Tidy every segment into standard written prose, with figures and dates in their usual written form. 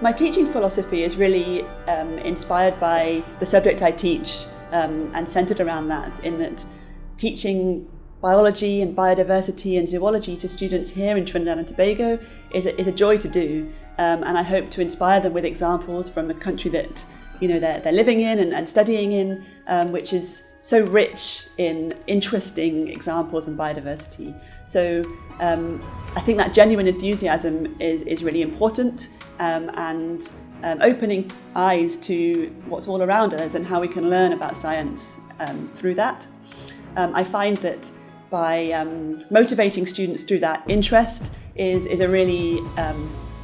My teaching philosophy is really inspired by the subject I teach and centered around that, in that teaching biology and biodiversity and zoology to students here in Trinidad and Tobago is a joy to do, and I hope to inspire them with examples from the country that they're living in and studying in, which is so rich in interesting examples of biodiversity. So I think that genuine enthusiasm is really important, and opening eyes to what's all around us and how we can learn about science through that. I find that by motivating students through that interest is a really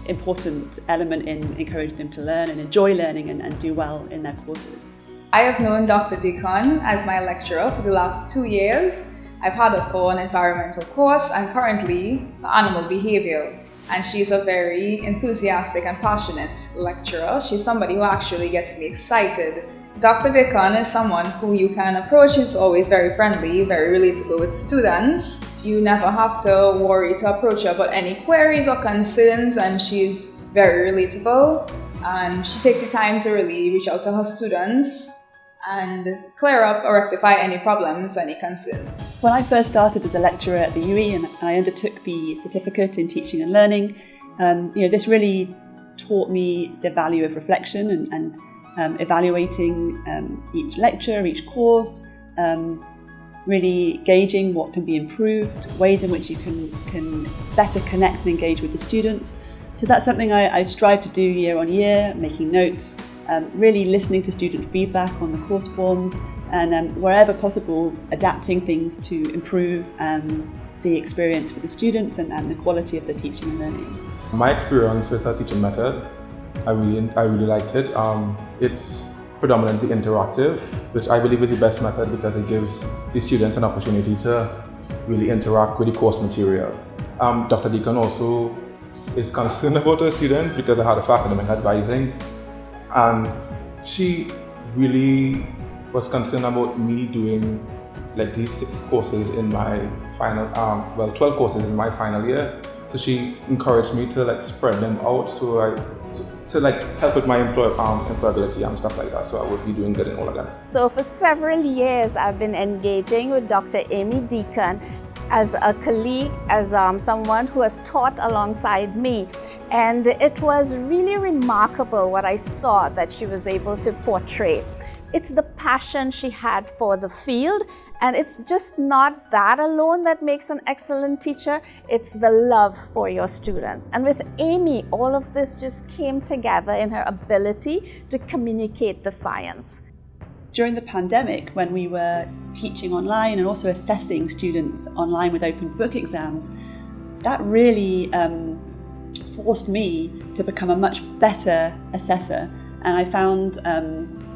important element in encouraging them to learn and enjoy learning and do well in their courses. I have known Dr. Deacon as my lecturer for the last 2 years. I've had her for an environmental course and currently animal behavior. And she's a very enthusiastic and passionate lecturer. She's somebody who actually gets me excited. Dr. Deacon is someone who you can approach. She's always very friendly, very relatable with students. You never have to worry to approach her about any queries or concerns, and she's very relatable. And she takes the time to really reach out to her students and clear up or rectify any problems, any concerns. When I first started as a lecturer at the UWI and I undertook the certificate in teaching and learning, this really taught me the value of reflection and evaluating each lecture, each course, really gauging what can be improved, ways in which you can better connect and engage with the students. So that's something I strive to do year on year, making notes, really listening to student feedback on the course forms, and wherever possible, adapting things to improve the experience for the students and the quality of the teaching and learning. My experience with our teaching method, I really liked it. It's predominantly interactive, which I believe is the best method because it gives the students an opportunity to really interact with the course material. Dr. Deacon also is concerned about her students because I had a for academic advising, and she really was concerned about me doing like these 6 courses in my final, 12 courses in my final year. So she encouraged me to spread them out, to help with my employability and stuff like that. So I would be doing good in all of them. So for several years, I've been engaging with Dr. Amy Deacon as a colleague, as someone who has taught alongside me. And it was really remarkable what I saw that she was able to portray. It's the passion she had for the field, and it's just not that alone that makes an excellent teacher, it's the love for your students. And with Amy, all of this just came together in her ability to communicate the science. During the pandemic, when we were teaching online and also assessing students online with open book exams, that really forced me to become a much better assessor. And I found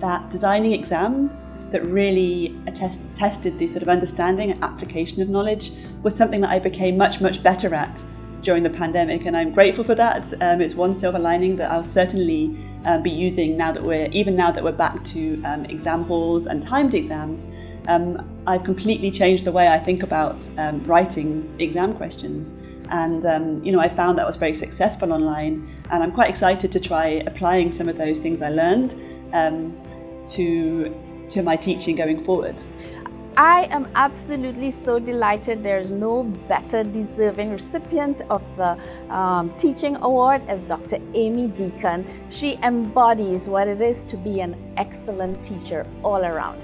that designing exams that really tested the sort of understanding and application of knowledge was something that I became much, much better at during the pandemic, and I'm grateful for that. It's one silver lining that I'll certainly be using now that we're back to exam halls and timed exams. I've completely changed the way I think about writing exam questions, and I found that was very successful online, and I'm quite excited to try applying some of those things I learned to my teaching going forward. I am absolutely so delighted. There's no better deserving recipient of the Teaching Award as Dr. Amy Deacon. She embodies what it is to be an excellent teacher all around.